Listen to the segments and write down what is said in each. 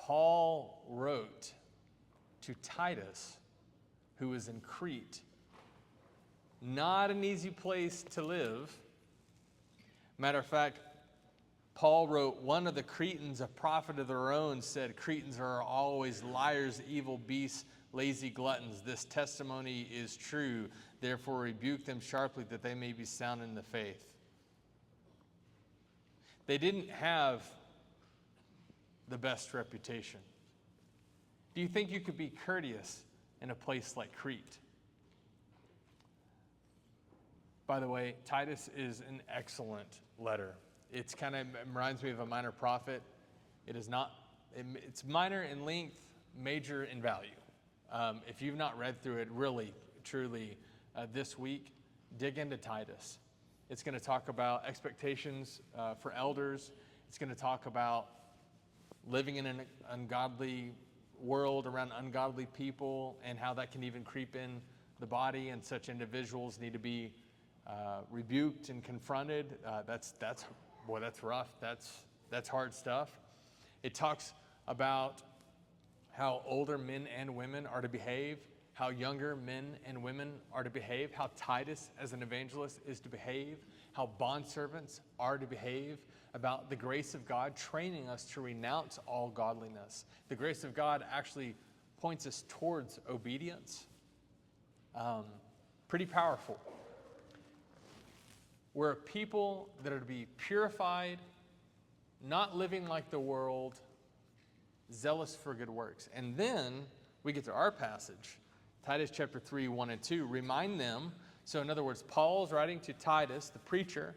Paul wrote to Titus, who was in Crete. Not an easy place to live. Matter of fact, Paul wrote, one of the Cretans, a prophet of their own, said, Cretans are always liars, evil beasts, lazy gluttons. This testimony is true. Therefore rebuke them sharply that they may be sound in the faith. They didn't have the best reputation. Do you think you could be courteous in a place like Crete? By the way, Titus is an excellent letter. It reminds me of a minor prophet. It's minor in length, major in value. If you've not read through it really, truly this week, dig into Titus. It's going to talk about expectations for elders. It's going to talk about living in an ungodly world around ungodly people and how that can even creep in the body, and such individuals need to be rebuked and confronted. That's rough. That's hard stuff. It talks about how older men and women are to behave, how younger men and women are to behave, how Titus as an evangelist is to behave, how bondservants are to behave, about the grace of God training us to renounce all godliness. The grace of God actually points us towards obedience. Pretty powerful. We're a people that are to be purified, not living like the world, zealous for good works. And then we get to our passage, Titus chapter 3, 1 and 2. Remind them. So in other words, Paul's writing to Titus, the preacher.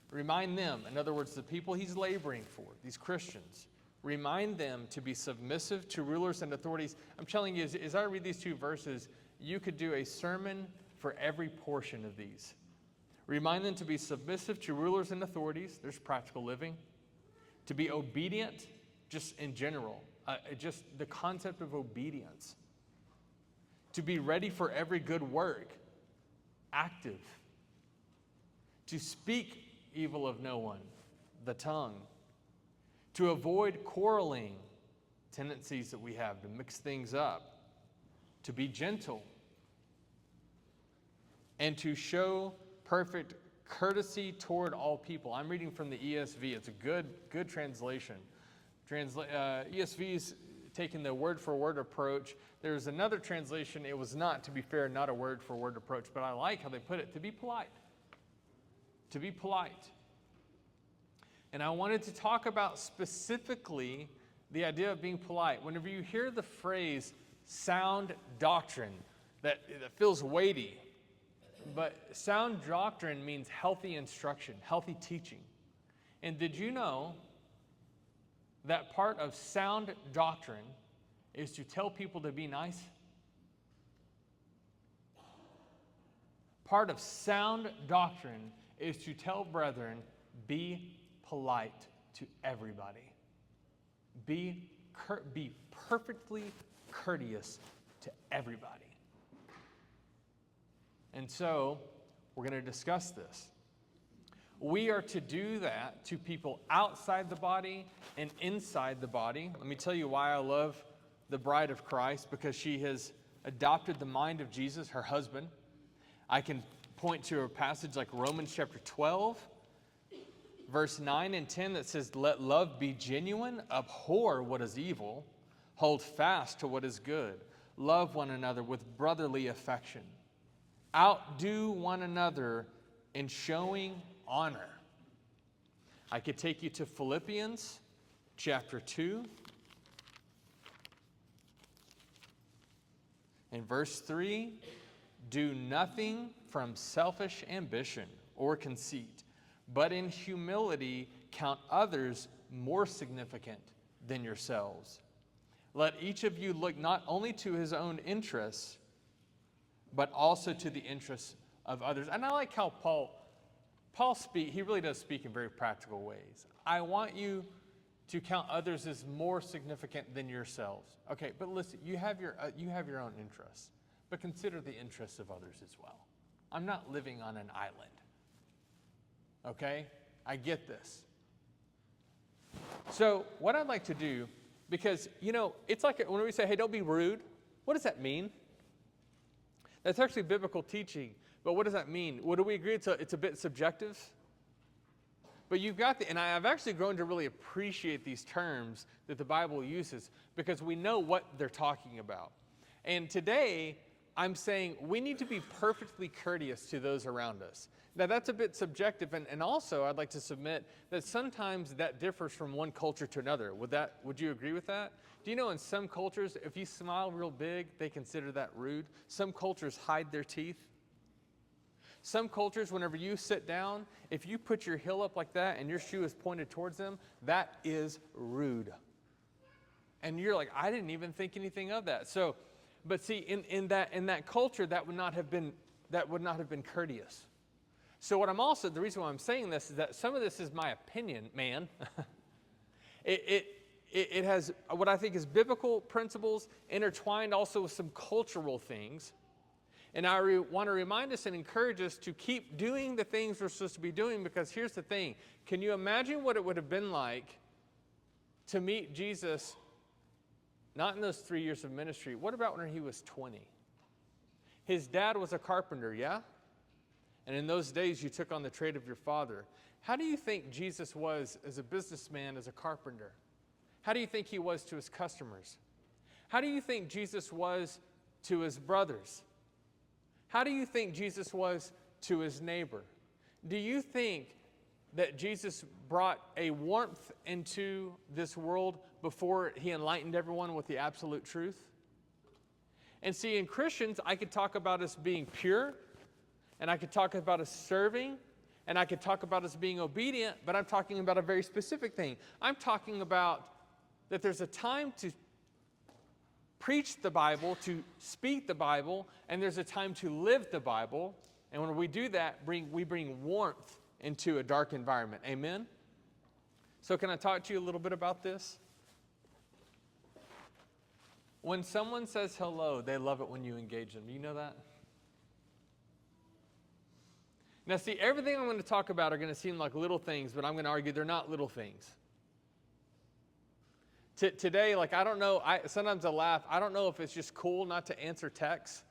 Remind them, in other words, the people he's laboring for, these Christians. Remind them to be submissive to rulers and authorities. I'm telling you, as I read these two verses, you could do a sermon for every portion of these. Remind them to be submissive to rulers and authorities. There's practical living. To be obedient, just in general. Just the concept of obedience. To be ready for every good work. Active. To speak evil of no one. The tongue. To avoid quarreling. Tendencies that we have to mix things up. To be gentle. And to show perfect courtesy toward all people. I'm reading from the ESV. It's a good translation. ESV's taking the word-for-word approach. There's another translation. It was not, to be fair, not a word-for-word approach, but I like how they put it. To be polite. To be polite. And I wanted to talk about specifically the idea of being polite. Whenever you hear the phrase sound doctrine, that feels weighty. But sound doctrine means healthy instruction, healthy teaching. And did you know that part of sound doctrine is to tell people to be nice? Part of sound doctrine is to tell brethren, be polite to everybody. Be perfectly courteous to everybody. And so, we're going to discuss this. We are to do that to people outside the body and inside the body. Let me tell you why I love the bride of Christ, because she has adopted the mind of Jesus, her husband. I can point to a passage like Romans chapter 12, verse 9 and 10 that says, let love be genuine, abhor what is evil, hold fast to what is good, love one another with brotherly affection. Outdo one another in showing honor. I could take you to Philippians chapter 2 and verse 3. Do nothing from selfish ambition or conceit, but in humility count others more significant than yourselves. Let each of you look not only to his own interests, but also to the interests of others. And I like how Paul speaks. He really does speak in very practical ways. I want you to count others as more significant than yourselves. Okay, but listen, you have your own interests, but consider the interests of others as well. I'm not living on an island. Okay? I get this. So what I'd like to do, because, it's like when we say, hey, don't be rude, what does that mean? That's actually biblical teaching, but what does that mean? Well, do we agree it's a bit subjective? But you've got and I've actually grown to really appreciate these terms that the Bible uses because we know what they're talking about. And today, I'm saying we need to be perfectly courteous to those around us. Now, that's a bit subjective, and also I'd like to submit that sometimes that differs from one culture to another. Would you agree with that? Do you know in some cultures, if you smile real big, they consider that rude? Some cultures hide their teeth. Some cultures, whenever you sit down, if you put your heel up like that and your shoe is pointed towards them, that is rude. And you're like, I didn't even think anything of that. So, but see, in that culture, that would not have been courteous. So the reason why I'm saying this is that some of this is my opinion, man. It has what I think is biblical principles intertwined also with some cultural things. And I want to remind us and encourage us to keep doing the things we're supposed to be doing, because here's the thing. Can you imagine what it would have been like to meet Jesus, not in those 3 years of ministry? What about when he was 20? His dad was a carpenter, yeah? And in those days, you took on the trade of your father. How do you think Jesus was as a businessman, as a carpenter? How do you think he was to his customers? How do you think Jesus was to his brothers? How do you think Jesus was to his neighbor? Do you think that Jesus brought a warmth into this world before he enlightened everyone with the absolute truth? And see, in Christians, I could talk about us being pure, and I could talk about us serving, and I could talk about us being obedient, but I'm talking about a very specific thing. I'm talking about that there's a time to preach the Bible, to speak the Bible, and there's a time to live the Bible. And when we do that, we bring warmth into a dark environment. Amen? So can I talk to you a little bit about this? When someone says hello, they love it when you engage them. Do you know that? Now see, everything I'm going to talk about are going to seem like little things, but I'm going to argue they're not little things. Today, I don't know, sometimes I laugh. I don't know if it's just cool not to answer texts,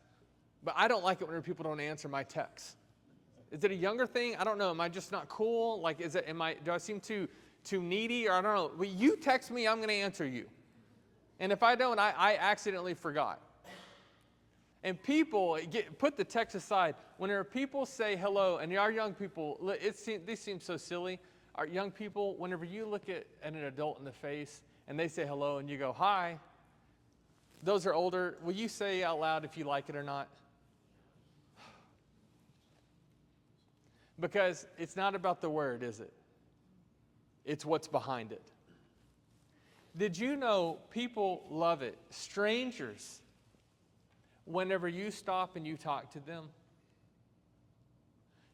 but I don't like it when people don't answer my texts. Is it a younger thing? I don't know. Am I just not cool? Do I seem too needy? Or I don't know. Well, you text me, I'm going to answer you. And if I don't, I accidentally forgot. And people, put the text aside. Whenever people say hello, and our young people, these seem so silly. Our young people, whenever you look at an adult in the face, and they say hello, and you go, hi. Those are older. Will you say out loud if you like it or not? Because it's not about the word, is it? It's what's behind it. Did you know people love it? Strangers, whenever you stop and you talk to them.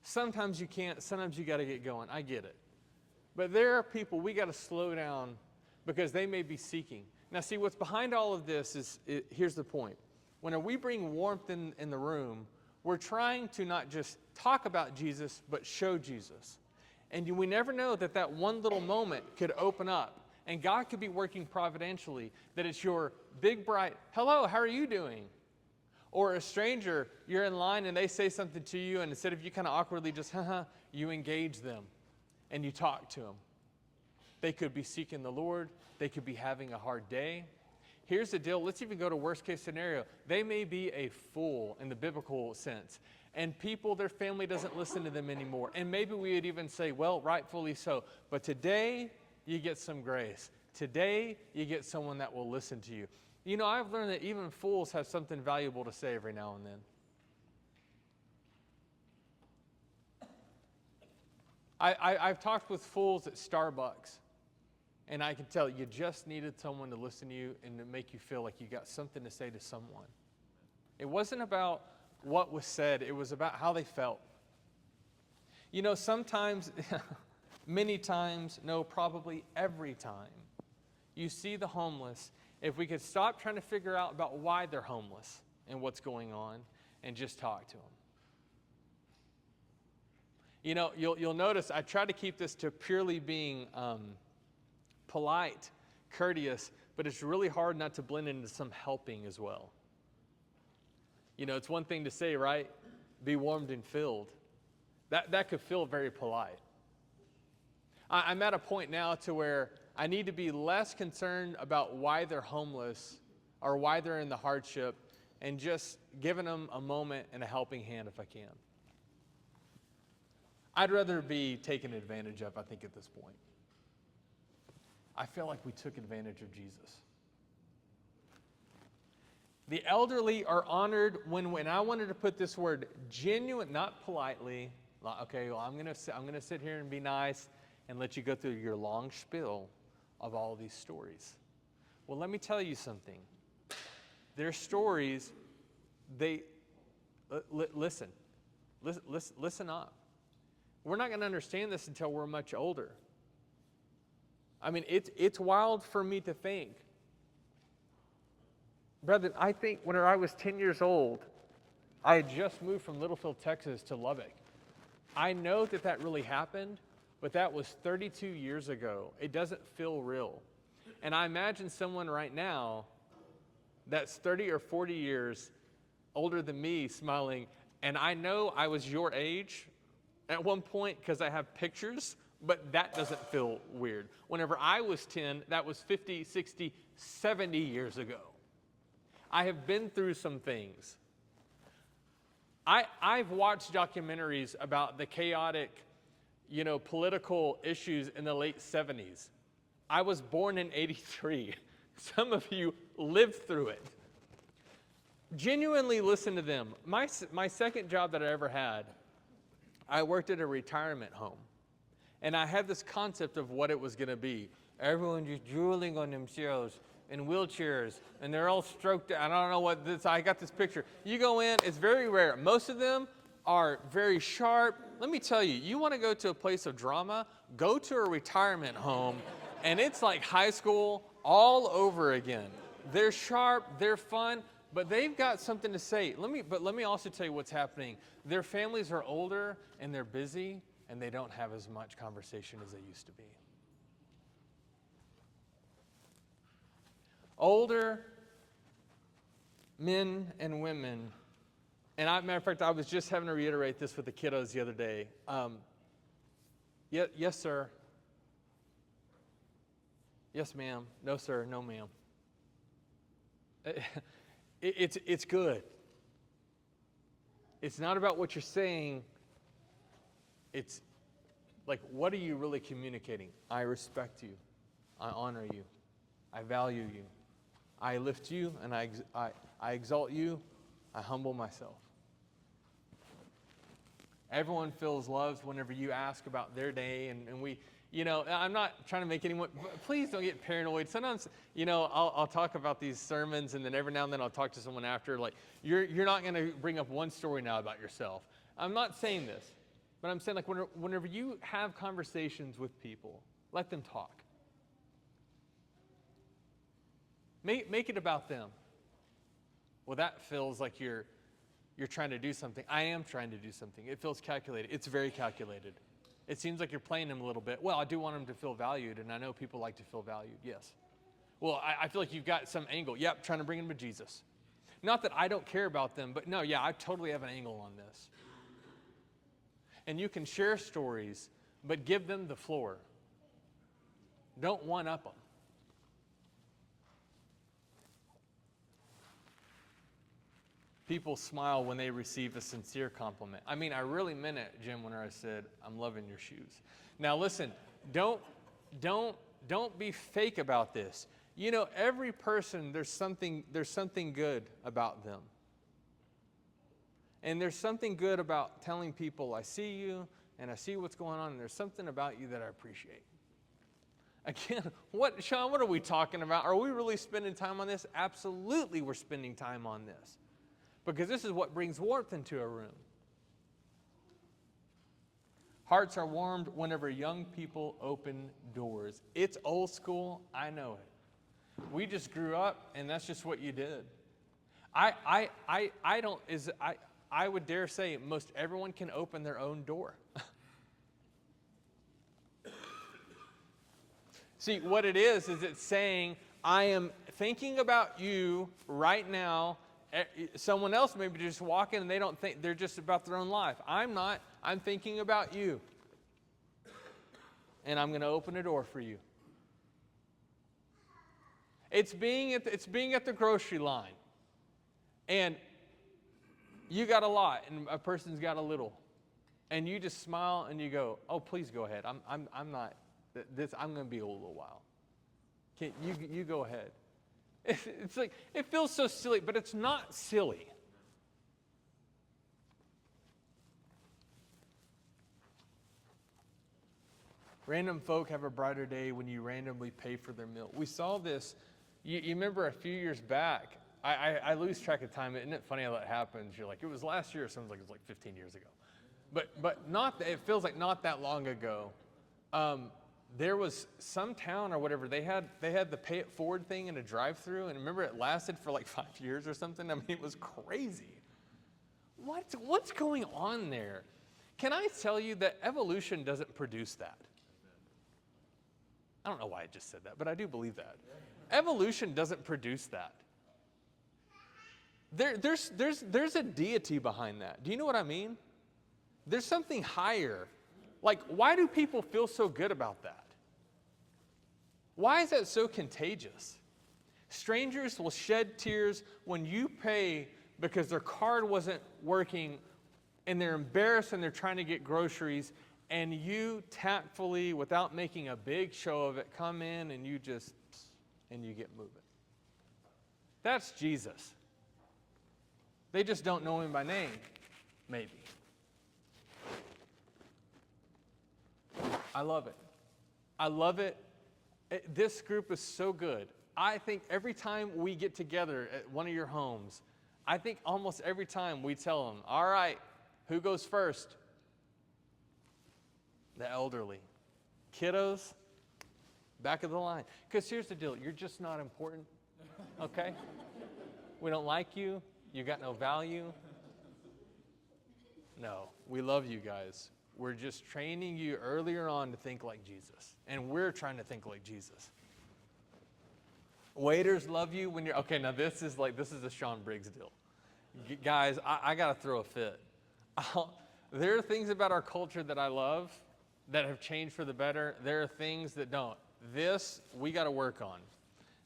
Sometimes you can't, sometimes you got to get going. I get it. But there are people we got to slow down because they may be seeking. Now see, what's behind all of this is, here's the point. When we bring warmth in the room, we're trying to not just talk about Jesus, but show Jesus. And we never know that one little moment could open up. And God could be working providentially, that it's your big, bright, hello, how are you doing? Or a stranger, you're in line and they say something to you, and instead of you kind of awkwardly just, you engage them and you talk to them. They could be seeking the Lord. They could be having a hard day. Here's the deal. Let's even go to worst case scenario. They may be a fool in the biblical sense. And their family doesn't listen to them anymore. And maybe we would even say, well, rightfully so. But today, you get some grace. Today, you get someone that will listen to you. You know, I've learned that even fools have something valuable to say every now and then. I've talked with fools at Starbucks. And I can tell you just needed someone to listen to you and to make you feel like you got something to say to someone. It wasn't about what was said. It was about how they felt. You know, sometimes, many times, no, probably every time, you see the homeless. If we could stop trying to figure out about why they're homeless and what's going on and just talk to them. You know, you'll notice I try to keep this to purely being polite, courteous, but it's really hard not to blend into some helping as well. You know, it's one thing to say, right? Be warmed and filled. That could feel very polite. I'm at a point now to where I need to be less concerned about why they're homeless or why they're in the hardship and just giving them a moment and a helping hand if I can. I'd rather be taken advantage of, I think, at this point. I feel like we took advantage of Jesus. The elderly are honored when I wanted to put this word genuine, not politely. Okay, well, I'm gonna sit here and be nice and let you go through your long spiel of all these stories. Well, let me tell you something. Their stories, listen up. We're not going to understand this until we're much older. I mean, it's wild for me to think. Brother, I think when I was 10 years old, I had just moved from Littlefield, Texas to Lubbock. I know that really happened, but that was 32 years ago. It doesn't feel real. And I imagine someone right now that's 30 or 40 years older than me smiling, and I know I was your age at one point because I have pictures, but that doesn't feel weird. Whenever I was 10, that was 50, 60, 70 years ago. I have been through some things. I've watched documentaries about the chaotic, political issues in the late 70s. I was born in 83. Some of you lived through it. Genuinely listen to them. My second job that I ever had, I worked at a retirement home. And I had this concept of what it was going to be. Everyone just drooling on themselves in wheelchairs, and they're all stroked out. I don't know what this, I got this picture. You go in, it's very rare. Most of them are very sharp. Let me tell you, you want to go to a place of drama, go to a retirement home, and it's like high school all over again. They're sharp, they're fun, but they've got something to say. Let me also tell you what's happening. Their families are older, and they're busy, and they don't have as much conversation as they used to be. Older men and women, and matter of fact, I was just having to reiterate this with the kiddos the other day. Yes, sir. Yes, ma'am. No, sir. No, ma'am. It's good. It's not about what you're saying. It's like, what are you really communicating? I respect you. I honor you. I value you. I lift you and I exalt you. I humble myself. Everyone feels loved whenever you ask about their day, and we, I'm not trying to make anyone, please don't get paranoid. Sometimes, I'll talk about these sermons, and then every now and then I'll talk to someone after, like, you're not going to bring up one story now about yourself. I'm not saying this, but I'm saying, like, whenever you have conversations with people, let them talk. Make it about them. Well, that feels like you're trying to do something. I am trying to do something. It feels calculated. It's very calculated. It seems like you're playing them a little bit. Well, I do want them to feel valued, and I know people like to feel valued. Yes. Well, I feel like you've got some angle. Yep, trying to bring them to Jesus. Not that I don't care about them, but no, yeah, I totally have an angle on this. And you can share stories, but give them the floor. Don't one-up them. People smile when they receive a sincere compliment. I mean, I really meant it, Jim, when I said, I'm loving your shoes. Now listen, don't be fake about this. Every person, there's something good about them. And there's something good about telling people, I see you, and I see what's going on, and there's something about you that I appreciate. Again, Sean, what are we talking about? Are we really spending time on this? Absolutely, we're spending time on this. Because this is what brings warmth into a room. Hearts are warmed whenever young people open doors. It's old school, I know it. We just grew up, and that's just what you did. I would dare say most everyone can open their own door. See, what it is it's saying, I am thinking about you right now. Someone else maybe just walking and they don't think, they're just about their own life. I'm not. I'm thinking about you. And I'm going to open a door for you. It's being at the grocery line. And you got a lot and a person's got a little. And you just smile and you go, oh, please go ahead. I'm not, I'm going to be a little while. You go ahead. It's like, it feels so silly, but it's not silly. Random folk have a brighter day when you randomly pay for their meal. We saw this, you remember a few years back. I lose track of time. Isn't it funny how that happens? You're like, it was last year, or something like it was like 15 years ago. But not, it feels like not that long ago. There was some town or whatever, they had the pay it forward thing in a drive-through, and remember it lasted for like 5 years or something? I mean, it was crazy. What's going on there? Can I tell you that evolution doesn't produce that? I don't know why I just said that, but I do believe that. Evolution doesn't produce that. There's a deity behind that. Do you know what I mean? There's something higher. Like, why do people feel so good about that? Why is that so contagious? Strangers will shed tears when you pay because their card wasn't working and they're embarrassed and they're trying to get groceries, and you tactfully, without making a big show of it, come in and you get moving. That's Jesus. They just don't know him by name, maybe. I love it. I love it. This group is so good. I think every time we get together at one of your homes, I think almost every time we tell them, all right, who goes first? The elderly. Kiddos, back of the line. Because here's the deal. You're just not important, okay? We don't like you. You got no value. No, we love you guys. We're just training you earlier on to think like Jesus. And we're trying to think like Jesus. Waiters love you when you're, okay, now this is a Sean Briggs deal. Guys, I got to throw a fit. There are things about our culture that I love that have changed for the better. There are things that don't. This, we got to work on.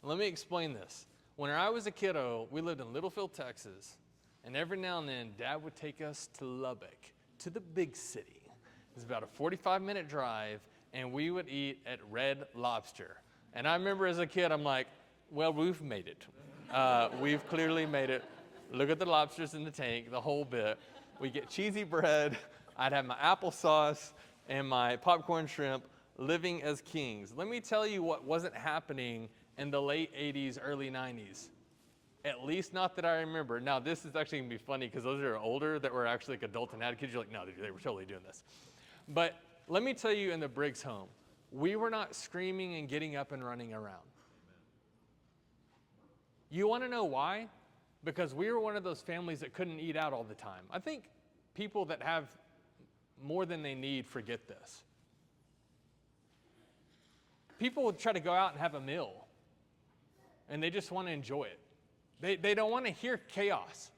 Let me explain this. When I was a kiddo, we lived in Littlefield, Texas. And every now and then, Dad would take us to Lubbock, to the big city. It was about a 45-minute drive, and we would eat at Red Lobster. And I remember as a kid, I'm like, well, we've made it. We've clearly made it. Look at the lobsters in the tank, the whole bit. We get cheesy bread. I'd have my applesauce and my popcorn shrimp, living as kings. Let me tell you what wasn't happening in the late 80s, early 90s. At least not that I remember. Now, this is actually going to be funny because those are older that were actually like adults and had kids. You're like, no, they were totally doing this. But let me tell you, in the Briggs home, we were not screaming and getting up and running around. You want to know why? Because we were one of those families that couldn't eat out all the time. I think people that have more than they need forget this. People would try to go out and have a meal, and they just want to enjoy it. They don't want to hear chaos.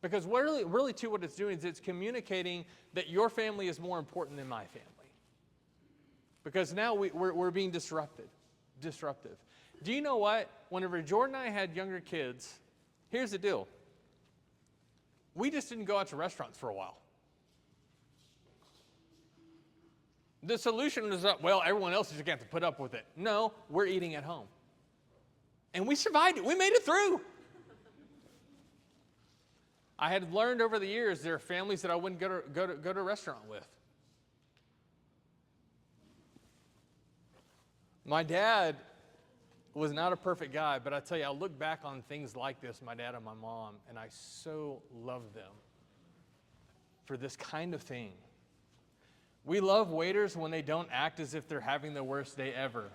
Because really too, what it's doing is it's communicating that your family is more important than my family. Because now we're being disruptive. Do you know what? Whenever Jordan and I had younger kids, here's the deal. We just didn't go out to restaurants for a while. The solution was, well, everyone else is just going to have to put up with it. No, we're eating at home. And we survived it. We made it through. I had learned over the years there are families that I wouldn't go to a restaurant with. My dad was not a perfect guy, but I tell you, I look back on things like this, my dad and my mom, and I so love them for this kind of thing. We love waiters when they don't act as if they're having the worst day ever.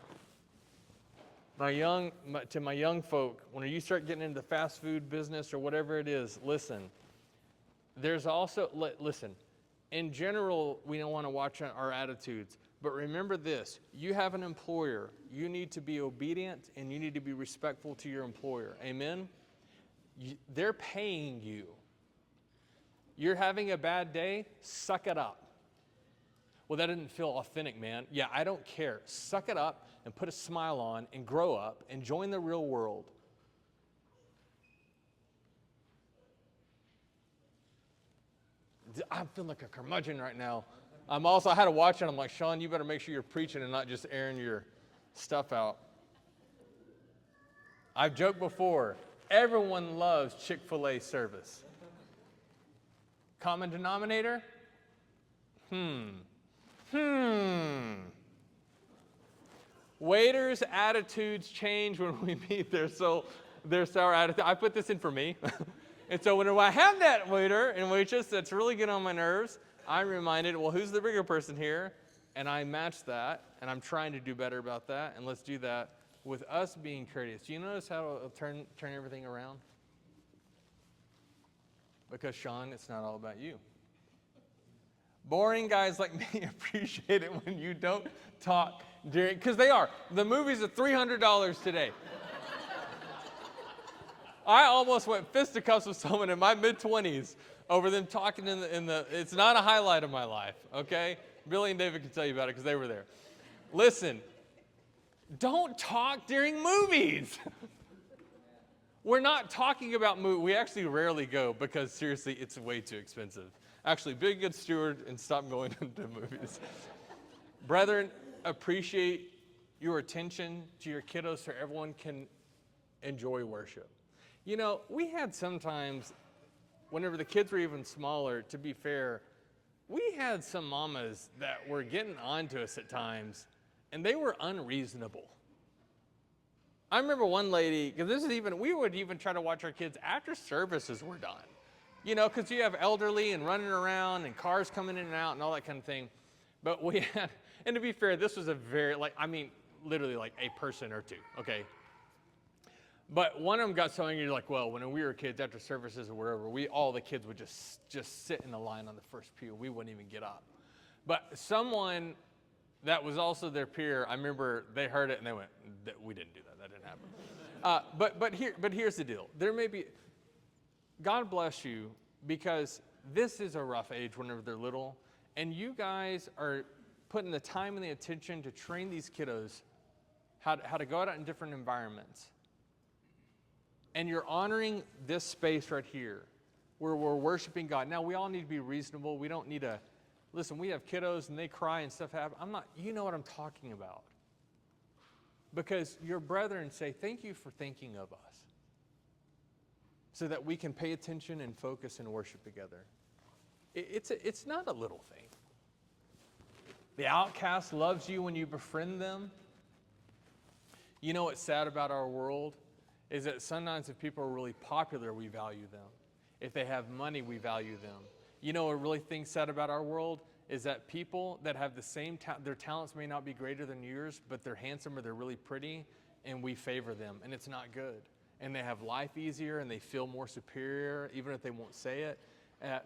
To my young folk, when you start getting into the fast food business or whatever it is, listen. There's also, listen, in general, we don't want to watch our attitudes, But remember this, you have an employer. You need to be obedient and you need to be respectful to your employer. Amen? They're paying you. You're having a bad day, suck it up. Well, that didn't feel authentic, man. Yeah, I don't care. Suck it up and put a smile on and grow up and join the real world. I feel like a curmudgeon right now. I had to watch it. I'm like, Sean, you better make sure you're preaching and not just airing your stuff out. I've joked before, everyone loves Chick-fil-A service. Common denominator? Waiters' attitudes change when we meet their sour attitude. I put this in for me. And so whenever I have that waiter and waitress that's really getting on my nerves, I'm reminded, well, who's the bigger person here? And I match that, and I'm trying to do better about that, and let's do that with us being courteous. Do you notice how it'll turn everything around? Because, Sean, it's not all about you. Boring guys like me appreciate it when you don't talk during, because they are. The movies are $300 today. I almost went fisticuffs with someone in my mid-20s over them talking in the, it's not a highlight of my life, okay? Billy and David can tell you about it because they were there. Listen, don't talk during movies. We're not talking about movies. We actually rarely go because, seriously, it's way too expensive. Actually, be a good steward and stop going into movies. Brethren, appreciate your attention to your kiddos so everyone can enjoy worship. You know, we had sometimes, whenever the kids were even smaller, to be fair, we had some mamas that were getting on to us at times, and they were unreasonable. I remember one lady, because we would even try to watch our kids after services were done. You know, because you have elderly and running around and cars coming in and out and all that kind of thing. But we had, and to be fair, this was a very, literally like a person or two, okay? But one of them got so angry, like, well, when we were kids after services or wherever, all the kids would just sit in the line on the first pew. We wouldn't even get up. But someone that was also their peer, I remember they heard it and they went, we didn't do that. That didn't happen. But here's the deal. There may be, God bless you, because this is a rough age whenever they're little, and you guys are putting the time and the attention to train these kiddos how to go out in different environments. And you're honoring this space right here where we're worshiping God. Now, we all need to be reasonable. We don't need to, listen, we have kiddos and they cry and stuff happens. You know what I'm talking about. Because your brethren say, thank you for thinking of us, so that we can pay attention and focus and worship together. It's not a little thing. The outcast loves you when you befriend them. You know what's sad about our world is that sometimes if people are really popular, we value them. If they have money, we value them. You know what really things sad about our world is that people that have the same their talents may not be greater than yours, but they're handsome or they're really pretty, and we favor them, and it's not good. And they have life easier, and they feel more superior, even if they won't say it.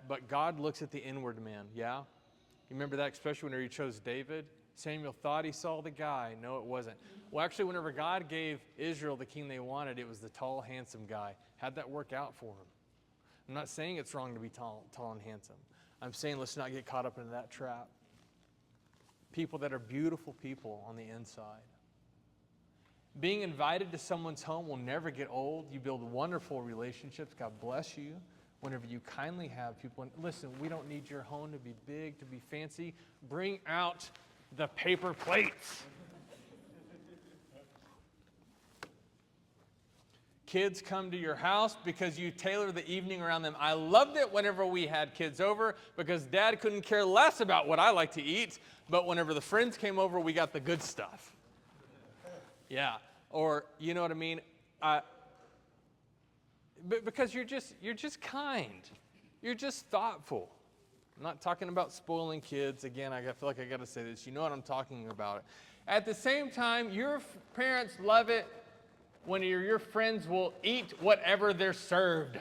But God looks at the inward man, yeah? You remember that, especially whenever he chose David? Samuel thought he saw the guy. No, it wasn't. Well, actually, whenever God gave Israel the king they wanted, it was the tall, handsome guy. How'd that work out for him? I'm not saying it's wrong to be tall and handsome. I'm saying let's not get caught up into that trap. People that are beautiful people on the inside. Being invited to someone's home will never get old. You build wonderful relationships. God bless you whenever you kindly have people. And listen, we don't need your home to be big, to be fancy. Bring out the paper plates. Kids come to your house because you tailor the evening around them. I loved it whenever we had kids over because Dad couldn't care less about what I like to eat, but whenever the friends came over, we got the good stuff. Yeah, or you know what I mean? Because you're just kind. You're just thoughtful. I'm not talking about spoiling kids. Again, I feel like I got to say this. You know what I'm talking about. At the same time, your parents love it when your friends will eat whatever they're served.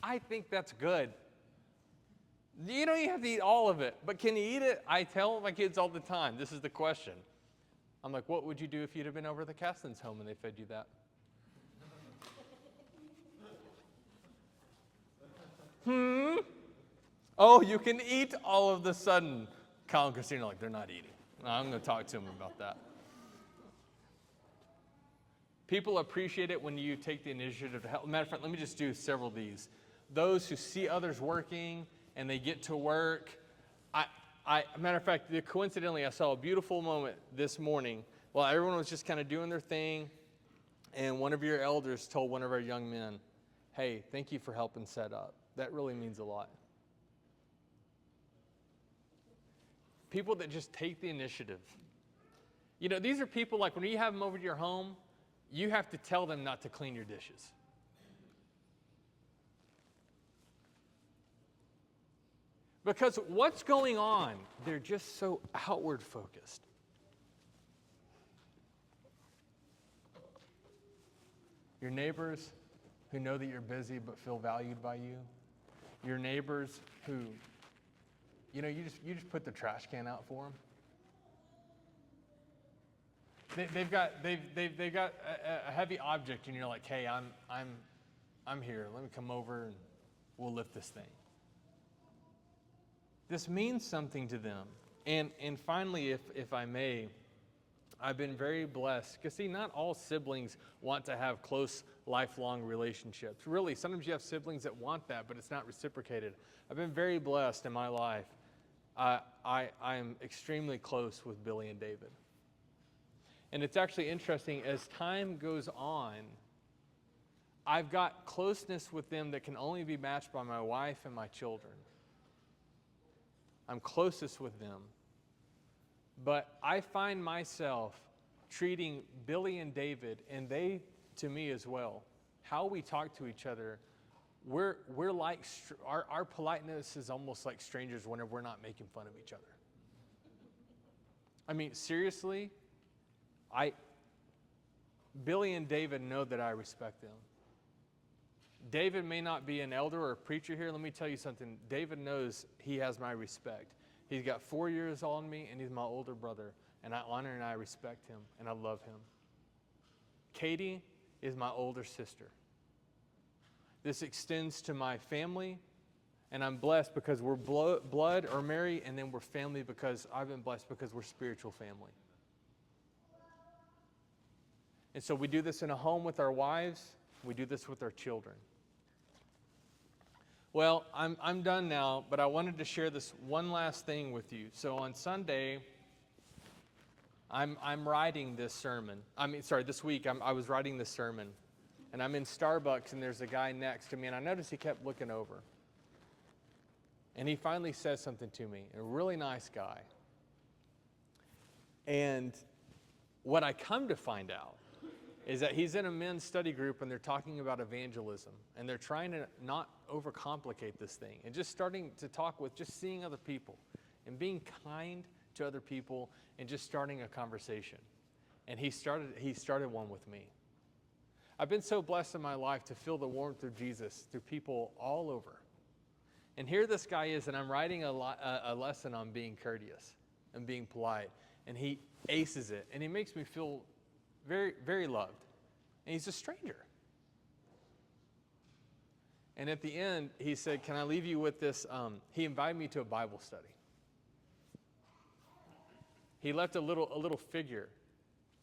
I think that's good. You don't even have to eat all of it, but can you eat it? I tell my kids all the time, this is the question. I'm like, what would you do if you'd have been over at the Castlins home and they fed you that? Oh, you can eat all of the sudden. Kyle and Christina are like, they're not eating. I'm going to talk to them about that. People appreciate it when you take the initiative to help. Matter of fact, let me just do several of these. Those who see others working and they get to work. Matter of fact, coincidentally, I saw a beautiful moment this morning while everyone was just kind of doing their thing, and one of your elders told one of our young men, hey, thank you for helping set up. That really means a lot. People that just take the initiative. You know, these are people like when you have them over to your home, you have to tell them not to clean your dishes. Because what's going on? They're just so outward focused. Your neighbors who know that you're busy but feel valued by you. Your neighbors who, you know, you just put the trash can out for them. They've got a heavy object, and you're like, hey, I'm here. Let me come over and we'll lift this thing. This means something to them. And finally, if I may, I've been very blessed. Because see, not all siblings want to have close, lifelong relationships. Really, sometimes you have siblings that want that, but it's not reciprocated. I've been very blessed in my life. I am extremely close with Billy and David. And it's actually interesting, as time goes on, I've got closeness with them that can only be matched by my wife and my children. I'm closest with them. But I find myself treating Billy and David, and they to me as well, how we talk to each other, we're like, our politeness is almost like strangers whenever we're not making fun of each other. I mean, seriously, Billy and David know that I respect them. David may not be an elder or a preacher here. Let me tell you something. David knows he has my respect. He's got 4 years on me, and he's my older brother. And I honor and I respect him, and I love him. Katie is my older sister. This extends to my family, and I'm blessed because we're blood or married, and then we're family because I've been blessed because we're spiritual family. And so we do this in a home with our wives. We do this with our children. Well, I'm done now, but I wanted to share this one last thing with you. So on Sunday, I'm writing this sermon. This week I was writing this sermon, and I'm in Starbucks, and there's a guy next to me, and I noticed he kept looking over. And he finally says something to me, a really nice guy. And what I come to find out is that he's in a men's study group, and they're talking about evangelism, and they're trying to not overcomplicate this thing, and just starting to talk with just seeing other people and being kind to other people and just starting a conversation. And he started one with me. I've been so blessed in my life to feel the warmth of Jesus through people all over. And here this guy is, and I'm writing a lesson on being courteous and being polite, and he aces it, and he makes me feel very, very loved. And he's a stranger. And at the end, he said, can I leave you with this? He invited me to a Bible study. He left a little figure.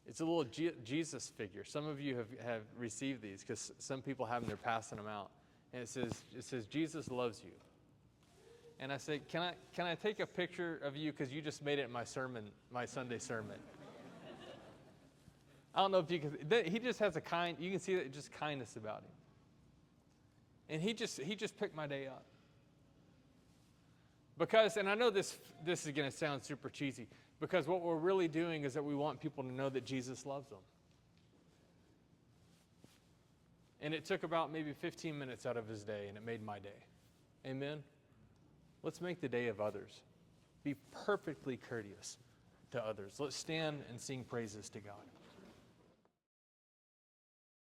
It's a little Jesus figure. Some of you have received these because some people have them, they're passing them out. And it says, Jesus loves you. And I said, can I take a picture of you because you just made it in my Sunday sermon. I don't know if you can, he just has you can see that just kindness about him. And he just picked my day up. Because, and I know this is going to sound super cheesy, because what we're really doing is that we want people to know that Jesus loves them. And it took about maybe 15 minutes out of his day, and it made my day. Amen? Let's make the day of others. Be perfectly courteous to others. Let's stand and sing praises to God.